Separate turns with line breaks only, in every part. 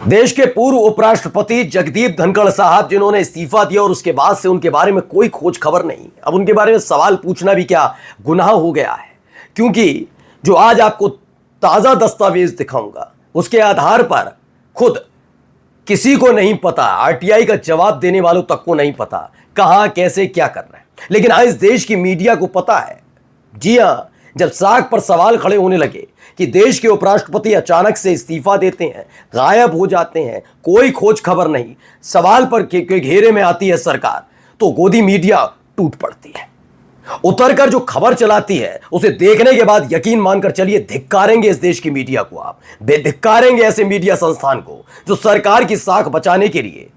देश के पूर्व उपराष्ट्रपति जगदीप धनखड़ साहब जिन्होंने इस्तीफा दिया और उसके बाद से उनके बारे में कोई खोज खबर नहीं। अब उनके बारे में सवाल पूछना भी क्या गुनाह हो गया है, क्योंकि जो आज आपको ताजा दस्तावेज दिखाऊंगा उसके आधार पर खुद किसी को नहीं पता, आरटीआई का जवाब देने वालों तक को नहीं पता कहां कैसे क्या करना है। लेकिन आज देश की मीडिया को पता है। जी हां, जब साख पर सवाल खड़े होने लगे कि देश के उपराष्ट्रपति अचानक से इस्तीफा देते हैं, गायब हो जाते हैं, कोई खोज खबर नहीं, सवाल पर के घेरे में आती है सरकार, तो गोदी मीडिया टूट पड़ती है। उतरकर जो खबर चलाती है उसे देखने के बाद यकीन मानकर चलिए, धिक्कारेंगे इस देश की मीडिया को, आप धिक्कारेंगे ऐसे मीडिया संस्थान को जो सरकार की साख बचाने के लिए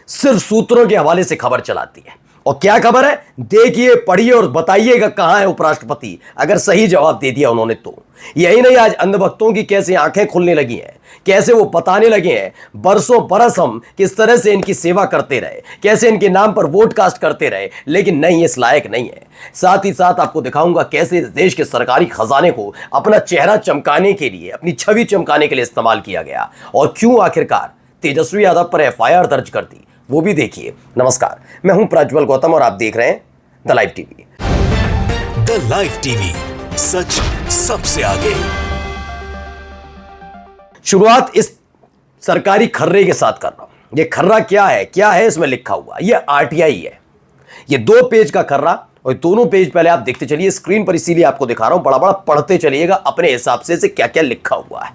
सिर्फ सूत्रों के हवाले से खबर चलाती है। और क्या खबर है, देखिए, पढ़िए और बताइएगा कहां है उपराष्ट्रपति, अगर सही जवाब दे दिया उन्होंने तो। यही नहीं, आज अंधभक्तों की कैसे आंखें खुलने लगी हैं, कैसे वो बताने लगे हैं बरसों बरस हम किस तरह से इनकी सेवा करते रहे, कैसे इनके नाम पर वोट कास्ट करते रहे, लेकिन नहीं, इस लायक नहीं है। साथ ही साथ आपको दिखाऊंगा कैसे इस देश के सरकारी खजाने को अपना चेहरा चमकाने के लिए, अपनी छवि चमकाने के लिए इस्तेमाल किया गया, और क्यों आखिरकार तेजस्वी यादव पर एफआईआर दर्ज कर दी, वो भी देखिए। नमस्कार, मैं हूं प्रज्वल गौतम और आप देख रहे हैं the live TV.
The live TV, सच सबसे आगे।
शुरुआत इस सरकारी खर्रे के साथ कर रहा हूं। ये खर्रा क्या है इसमें लिखा हुआ, ये आरटीआई है। ये 2 पेज का खर्रा, और दोनों पेज पहले आप देखते चलिए स्क्रीन पर, इसीलिए आपको दिखा रहा हूं, बड़ा बड़ा पढ़ते चलिएगा अपने हिसाब से क्या क्या लिखा हुआ है,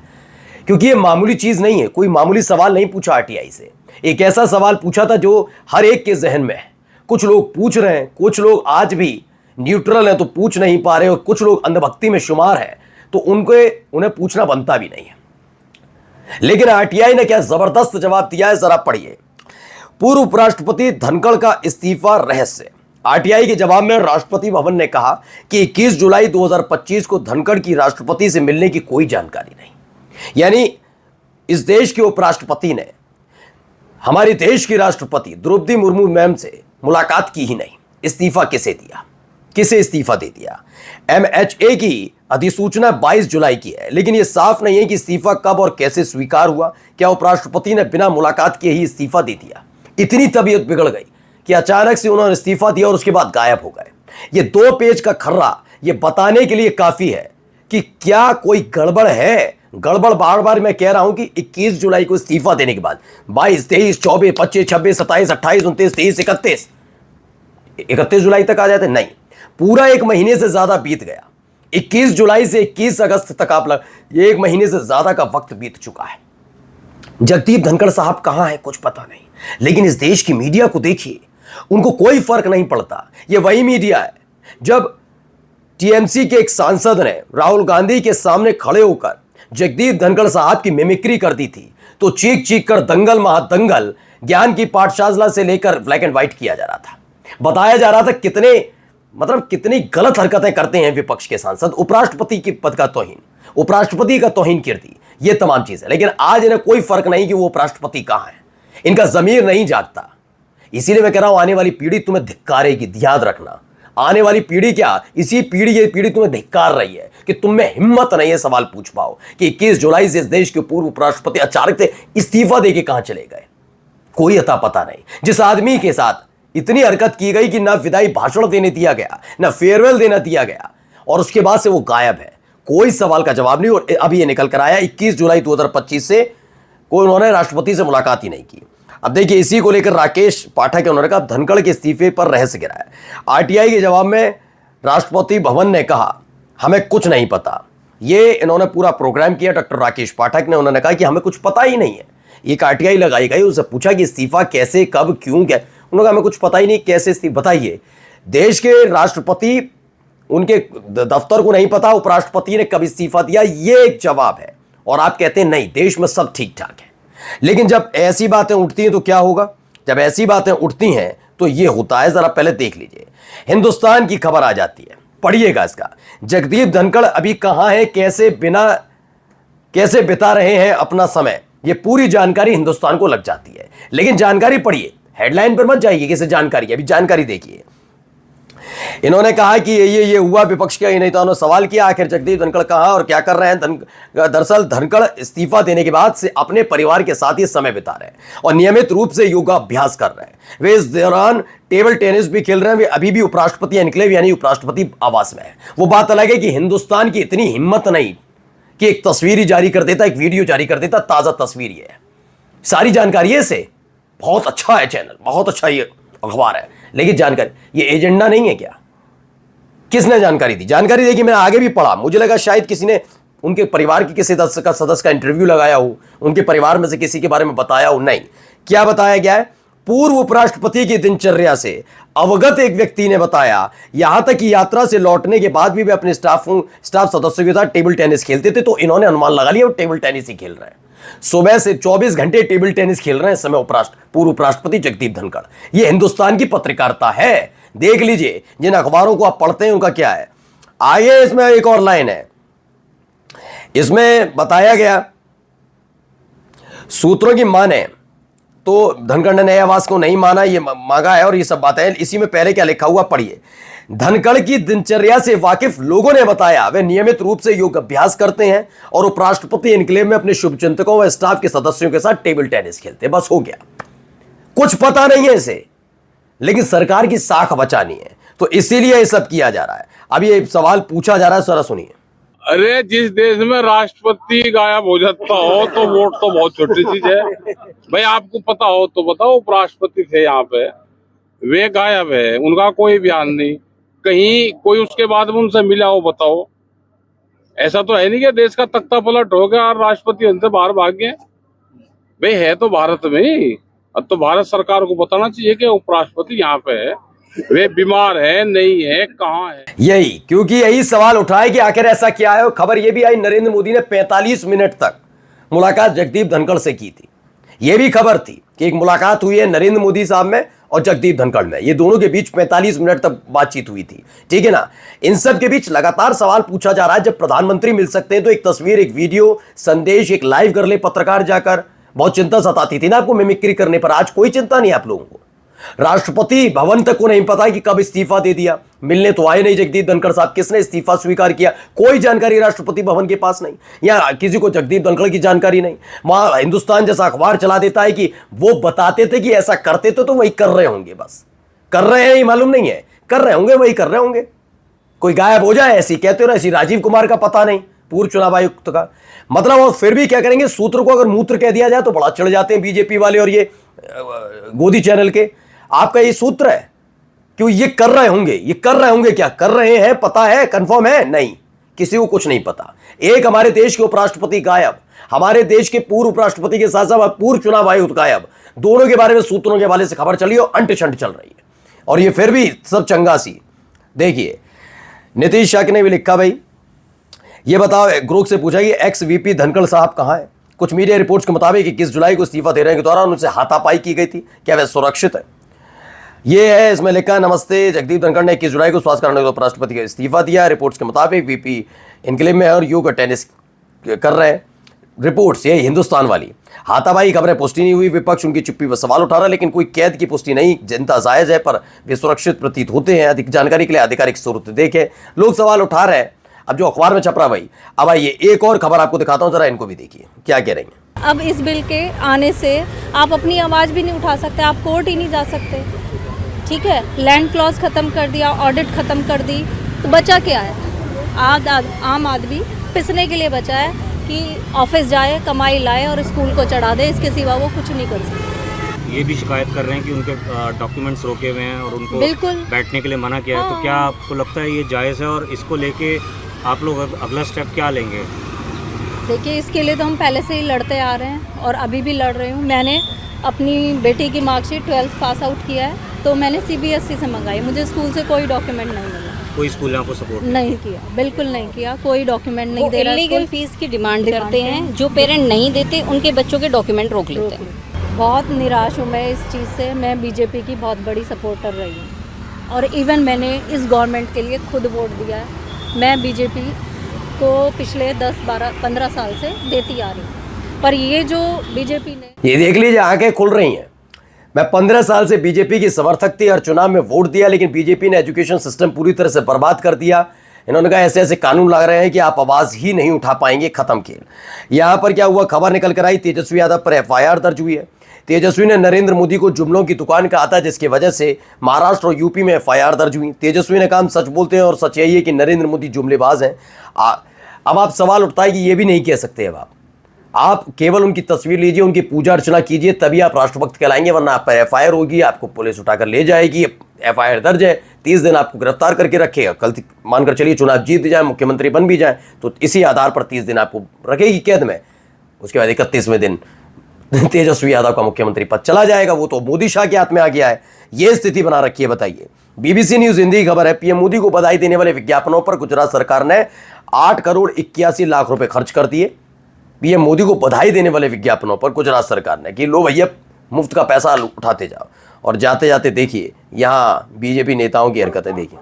क्योंकि ये मामूली चीज नहीं है। कोई मामूली सवाल नहीं पूछा आरटीआई से, एक ऐसा सवाल पूछा था जो हर एक के जहन में है। कुछ लोग पूछ रहे हैं, कुछ लोग आज भी न्यूट्रल हैं तो पूछ नहीं पा रहे, और कुछ लोग अंधभक्ति में शुमार हैं तो उन्हें पूछना बनता भी नहीं है। लेकिन आरटीआई ने क्या जबरदस्त जवाब दिया है, जरा पढ़िए। पूर्व उपराष्ट्रपति धनखड़ का इस्तीफा रहस्य। आरटीआई के जवाब में राष्ट्रपति भवन ने कहा कि 21 जुलाई 2025 को धनखड़ की राष्ट्रपति से मिलने की कोई जानकारी नहीं। यानी इस देश के उपराष्ट्रपति ने हमारे देश की राष्ट्रपति द्रौपदी मुर्मू मैम से मुलाकात की ही नहीं। इस्तीफा किसे दिया, किसे इस्तीफा दे दिया? एमएचए की अधिसूचना 22 जुलाई की है, लेकिन यह साफ नहीं है कि इस्तीफा कब और कैसे स्वीकार हुआ। क्या उपराष्ट्रपति ने बिना मुलाकात किए ही इस्तीफा दे दिया? इतनी तबीयत बिगड़ गई कि अचानक से उन्होंने इस्तीफा दिया और उसके बाद गायब हो गए। ये 2 पेज का खर्रा ये बताने के लिए काफी है कि क्या कोई गड़बड़ है। गड़बड़ बार बार मैं कह रहा हूं कि 21 जुलाई को इस्तीफा देने के बाद 22, 23, 24, 25, 26, 27, 28, 29, 30, 31 जुलाई तक आ जाते? नहीं, पूरा 1 महीने से ज्यादा बीत गया। 21 जुलाई से 21 अगस्त तक आप 1 महीने से ज्यादा का वक्त बीत चुका है। जगदीप धनखड़ साहब कहां है, कुछ पता नहीं। लेकिन इस देश की मीडिया को देखिए, उनको कोई फर्क नहीं पड़ता। ये वही मीडिया है जब टीएमसी के एक सांसद ने राहुल गांधी के सामने खड़े होकर जगदीप धनखड़ साहब की मिमिक्री कर दी थी, तो चीख चीख कर दंगल महादंगल ज्ञान की पाठशाला से लेकर ब्लैक एंड व्हाइट किया जा रहा था। बताया जा रहा था कितनी गलत हरकतें करते हैं विपक्ष के सांसद, उपराष्ट्रपति की पद का तौहीन, उपराष्ट्रपति का तौहीन कीर्ति, ये तमाम चीजें। लेकिन आज इन्हें कोई फर्क नहीं कि वो उपराष्ट्रपति कहां है, इनका जमीर नहीं जागता। इसीलिए मैं कह रहा हूं, आने वाली पीढ़ी तुम्हें धिक्कारेगी, याद रखना। आने वाली पीढ़ी क्या, ये पीढ़ी तुम्हें धिक्कार रही है कि तुम में हिम्मत नहीं है सवाल पूछ पाओ कि 21 जुलाई से इस देश के पूर्व उपराष्ट्रपति अचानक से इस्तीफा देके कहां चले गए। कोई अता पता नहीं। जिस आदमी के साथ इतनी हरकत की गई कि ना विदाई भाषण देने दिया गया, ना फेयरवेल देना दिया गया, और उसके बाद से वो गायब है, कोई सवाल का जवाब नहीं। और अभी ये निकल कर आया 21 जुलाई 2025 से कोई उन्होंने राष्ट्रपति से मुलाकात ही नहीं की। अब देखिए, इसी को लेकर राकेश पाठक है, उन्होंने कहा धनखड़ के इस्तीफे पर रहस्य गिरा है। आरटीआई के जवाब में राष्ट्रपति भवन ने कहा हमें कुछ नहीं पता। ये इन्होंने पूरा प्रोग्राम किया, डॉक्टर राकेश पाठक ने, उन्होंने कहा कि हमें कुछ पता ही नहीं है। एक आरटीआई लगाई गई, उससे पूछा कि इस्तीफा कैसे, कब, क्यों, क्या, उन्होंने कहा हमें कुछ पता ही नहीं, कैसे इस्तीफा बताइए। देश के राष्ट्रपति, उनके दफ्तर को नहीं पता उपराष्ट्रपति ने कब इस्तीफा दिया, ये एक जवाब है। और आप कहते हैं नहीं, देश में सब ठीक ठाक है। लेकिन जब ऐसी बातें उठती हैं तो क्या होगा? जब ऐसी बातें उठती हैं तो ये होता है, जरा पहले देख लीजिए। हिंदुस्तान की खबर आ जाती है, पढ़िएगा इसका। जगदीप धनखड़ अभी कहां है, कैसे बिता रहे हैं अपना समय, ये पूरी जानकारी हिंदुस्तान को लग जाती है। लेकिन जानकारी पढ़िए, हेडलाइन पर मत जाइए कैसे जानकारी, अभी जानकारी देखिए। इन्होंने कहा कि ये हुआ, विपक्ष का ही नहीं था। उन्होंने सवाल किया आखिर जगदीप धनखड़ कहाँ और क्या कर रहे हैं। दरअसल धनखड़ इस्तीफा देने के बाद से अपने परिवार के साथ ही समय बिता रहे हैं और नियमित रूप से योगाभ्यास कर रहे हैं। वे इस दौरान टेबल टेनिस भी खेल रहे हैं। वे अभी भी उपराष्ट्रपति एन्क्लेव यानी उपराष्ट्रपति आवास में है। वो बात अलग है कि हिंदुस्तान की इतनी हिम्मत नहीं कि एक तस्वीर ही जारी कर देता, एक वीडियो जारी कर देता, ताजा तस्वीर ये है, सारी जानकारी है से। बहुत अच्छा है चैनल, बहुत अच्छा ये अखबार है, लेकिन जानकारी ये एजेंडा नहीं है क्या? किसने जानकारी दी? जानकारी देखी, मैंने आगे भी पढ़ा, मुझे लगा शायद किसी ने उनके परिवार के किसी सदस्य का इंटरव्यू लगाया हो, उनके परिवार में से किसी के बारे में बताया हो। नहीं, क्या बताया गया है? पूर्व उपराष्ट्रपति की दिनचर्या से अवगत एक व्यक्ति ने बताया, यहां तक कि यात्रा से लौटने के बाद भी वे अपने स्टाफ सदस्यों के साथ टेबल टेनिस खेलते थे। तो इन्होंने अनुमान लगा लिया वो टेबल टेनिस ही खेल रहे हैं। सुबह से 24 घंटे टेबल टेनिस खेल रहे हैं इस समय पूर्व उपराष्ट्रपति जगदीप धनखड़। यह हिंदुस्तान की पत्रकारिता है। देख लीजिए, जिन अखबारों को आप पढ़ते हैं उनका क्या है। आगे इसमें एक और लाइन है, इसमें बताया गया, सूत्रों की माने तो धनखड़ ने नए आवास को नहीं माना, ये मांगा है और ये सब बातें। इसी में पहले क्या लिखा हुआ पढ़िए। धनखड़ की दिनचर्या से वाकिफ लोगों ने बताया वे नियमित रूप से योग अभ्यास करते हैं और उपराष्ट्रपति एन्क्लेव में अपने शुभचिंतकों व स्टाफ के सदस्यों के साथ टेबल टेनिस खेलते हैं। बस हो गया, कुछ पता नहीं है इसे, लेकिन सरकार की साख बचानी है तो इसीलिए ये सब किया जा रहा है। अब ये सवाल पूछा जा रहा है, जरा सुनिए।
अरे जिस देश में राष्ट्रपति गायब हो जाता हो तो वोट तो बहुत छोटी चीज है भाई। आपको पता हो तो बताओ, उपराष्ट्रपति थे यहाँ पे, वे गायब है, उनका कोई बयान नहीं, कहीं कोई उसके बाद में उनसे मिला हो बताओ। ऐसा तो है नहीं कि देश का तख्ता पलट हो गया और राष्ट्रपति उनसे बाहर भाग गए भाई। है तो भारत में ही। अब तो भारत सरकार को बताना चाहिए कि उपराष्ट्रपति यहाँ पे है, वे बीमार है नहीं है, कहाँ है।
यही, क्योंकि यही सवाल उठाए कि आखिर ऐसा क्या है। और खबर यह भी आई, नरेंद्र मोदी ने 45 मिनट तक मुलाकात जगदीप धनखड़ से की थी। यह भी खबर थी कि एक मुलाकात हुई है नरेंद्र मोदी साहब में और जगदीप धनखड़ में। ये दोनों के बीच 45 मिनट तक बातचीत हुई थी, ठीक है ना। इन सब के बीच लगातार सवाल पूछा जा रहा है, जब प्रधानमंत्री मिल सकते हैं तो एक तस्वीर, एक वीडियो संदेश, एक लाइव कर ले पत्रकार जाकर। बहुत चिंता सताती थी ना आपको मिमिक्री करने पर, आज कोई चिंता नहीं आप लोगों को। राष्ट्रपति भवन तक को नहीं पता कि कब इस्तीफा दे दिया, मिलने तो आए नहीं जगदीप धनखड़ साहब, किसने इस्तीफा स्वीकार किया, कोई जानकारी राष्ट्रपति भवन के पास नहीं, या किसी को जगदीप धनखड़ की जानकारी नहीं। वहां हिंदुस्तान जैसा अखबार चला देता है कि वो बताते थे कि ऐसा करते थे तो वही कर रहे होंगे, बस कर रहे हैं, ये मालूम नहीं है, कर रहे होंगे, वही कर रहे होंगे। कोई गायब हो जाए ऐसी कहते हो ना, ऐसी राजीव कुमार का पता नहीं, पूर्व चुनाव आयुक्त का, मतलब वो फिर भी क्या करेंगे, सूत्र को अगर मूत्र कह दिया जाए तो बड़ा चिढ़ जाते हैं बीजेपी वाले और ये गोदी चैनल के। आपका ये सूत्र है क्यों, ये कर रहे होंगे, ये कर रहे होंगे, क्या कर रहे हैं पता है, कंफर्म है? नहीं, किसी को कुछ नहीं पता। एक हमारे देश के उपराष्ट्रपति गायब, हमारे देश के पूर्व उपराष्ट्रपति के साथ साथ पूर्व चुनाव आयुक्त गायब, दोनों के बारे में सूत्रों के हवाले से खबर चली और अंट शंट चल रही है। और ये फिर भी सब चंगासी। देखिए, नीतीश शाह ने भी लिखा, भाई ये बताओ, ग्रुप से पूछा कि एक्स वीपी धनखड़ साहब कहां है। कुछ मीडिया रिपोर्ट्स के मुताबिक 21 जुलाई को इस्तीफा देने के दौरान उनसे हाथापाई की गई थी, क्या वह सुरक्षित है? ये है, इसमें लिखा, नमस्ते, जगदीप धनखड़ ने 21 जुलाई को स्वास्थ्य कारणों से उपराष्ट्रपति का इस्तीफा दिया। रिपोर्ट्स के मुताबिक वीपी एन्क्लेव में और योग टेनिस कर रहे हैं। रिपोर्ट्स ये हिंदुस्तान वाली, हाथापाई खबरें पुष्टि नहीं हुई, विपक्ष उनकी चुप्पी पर सवाल उठा रहा है, लेकिन कोई कैद की पुष्टि नहीं। जनता जायज है पर वे सुरक्षित प्रतीत होते हैं। अधिक जानकारी के लिए आधिकारिक स्रोत देखें। लोग सवाल उठा रहे हैं, अब जो अखबार में छप रहा भाई। अब आइए एक और खबर आपको दिखाता हूं, जरा इनको भी देखिए क्या कह रही हैं।
अब इस बिल के आने से आप अपनी आवाज़ भी नहीं उठा सकते, आप कोर्ट ही नहीं जा सकते, ठीक है। लैंड क्लॉज ख़त्म कर दिया, ऑडिट ख़त्म कर दी, तो बचा क्या है? आम आदमी पिसने के लिए बचा है कि ऑफिस जाए, कमाई लाए और स्कूल को चढ़ा दे, इसके सिवा वो कुछ नहीं कर सकते।
ये भी शिकायत कर रहे हैं कि उनके डॉक्यूमेंट्स रोके हुए हैं और उनको
बिल्कुल
बैठने के लिए मना किया है। तो क्या आपको लगता है ये जायज़ है और इसको लेके आप लोग अगला स्टेप क्या लेंगे?
देखिए, इसके लिए तो हम पहले से ही लड़ते आ रहे हैं और अभी भी लड़ रही हूँ। मैंने अपनी बेटी की मार्कशीट 12th पास आउट किया है, तो मैंने CBSE से मंगाई, मुझे स्कूल से कोई डॉक्यूमेंट नहीं मिला।
कोई स्कूल ने आपको सपोर्ट
नहीं किया, बिल्कुल नहीं किया, कोई डॉक्यूमेंट नहीं दे रहा।
इलीगल फीस की डिमांड करते हैं, जो पेरेंट नहीं देते उनके बच्चों के डॉक्यूमेंट रोक लेते हैं।
बहुत निराश हूँ मैं इस चीज़ से। मैं बीजेपी की बहुत बड़ी सपोर्टर रही हूँ और इवन मैंने इस गवर्नमेंट के लिए खुद वोट दिया है। मैं बीजेपी को पिछले 10, 12, 15 साल से देती आ रही हूँ, पर ये जो बीजेपी ने,
ये देख लीजिए, आंखें खुल रही हैं। मैं 15 साल से बीजेपी की समर्थक थी और चुनाव में वोट दिया, लेकिन बीजेपी ने एजुकेशन सिस्टम पूरी तरह से बर्बाद कर दिया। इन्होंने कहा ऐसे ऐसे कानून ला रहे हैं कि आप आवाज ही नहीं उठा पाएंगे, खत्म खेल। यहां पर क्या हुआ, खबर निकल कर आई, तेजस्वी यादव पर एफआईआर दर्ज हुई है। तेजस्वी ने नरेंद्र मोदी को जुमलों की दुकान कहा था, जिसकी वजह से महाराष्ट्र और यूपी में एफआईआर दर्ज हुई। तेजस्वी ने कहा हम सच बोलते हैं और सच यही है कि नरेंद्र मोदी जुमलेबाज हैं। अब आप सवाल उठता है कि ये भी नहीं कह सकते। अब आप केवल उनकी तस्वीर लीजिए, उनकी पूजा अर्चना कीजिए, तभी आप राष्ट्रभक्त कहलाएंगे, वरना आप पर एफआईआर होगी, आपको पुलिस उठाकर ले जाएगी। एफआईआर दर्ज है, 30 दिन आपको गिरफ्तार करके रखेगा। कल मानकर चलिए चुनाव जीत जाए, मुख्यमंत्री बन भी जाए, तो इसी आधार पर 30 दिन आपको रखेगी कैद में। उसके बाद 31वें दिन तेजस्वी यादव का मुख्यमंत्री पद चला जाएगा। वो तो मोदी शाह के हाथ में आ गया है। ये स्थिति बना रखी है, बताइए। बीबीसी न्यूज हिंदी की खबर है, पीएम मोदी को बधाई देने वाले विज्ञापनों पर गुजरात सरकार ने 8 करोड़ 81 लाख रुपए खर्च कर दिए। पीएम मोदी को बधाई देने वाले विज्ञापनों पर गुजरात सरकार ने कि लो भैया मुफ्त का पैसा उठाते जाओ। और जाते जाते देखिए यहां बीजेपी नेताओं की हरकतें देखिए।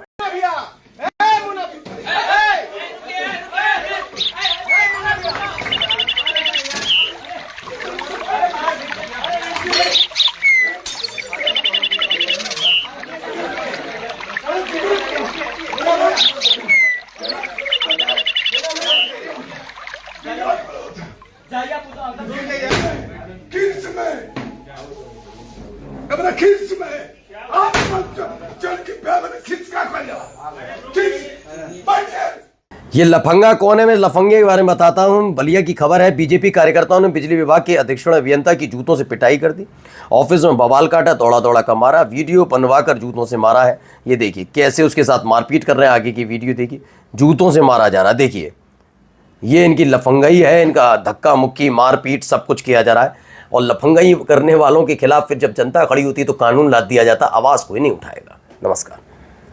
ये लफंगा कौन है, मैं लफंगे के बारे में बताता हूं। बलिया की खबर है, बीजेपी कार्यकर्ताओं ने बिजली विभाग के अधीक्षण अभियंता की जूतों से पिटाई कर दी। ऑफिस में बवाल काटा, दौड़ा दौड़ा कर मारा, वीडियो बनवा कर जूतों से मारा है। ये देखिए कैसे उसके साथ मारपीट कर रहे हैं, आगे की वीडियो देखिए, जूतों से मारा जा रहा है। देखिए ये इनकी लफंगाई है, इनका धक्का मुक्की मारपीट सब कुछ किया जा रहा है। और लफंगाई करने वालों के खिलाफ फिर जब जनता खड़ी होती है तो कानून ला दिया जाता, आवाज़ कोई नहीं उठाएगा। नमस्कार।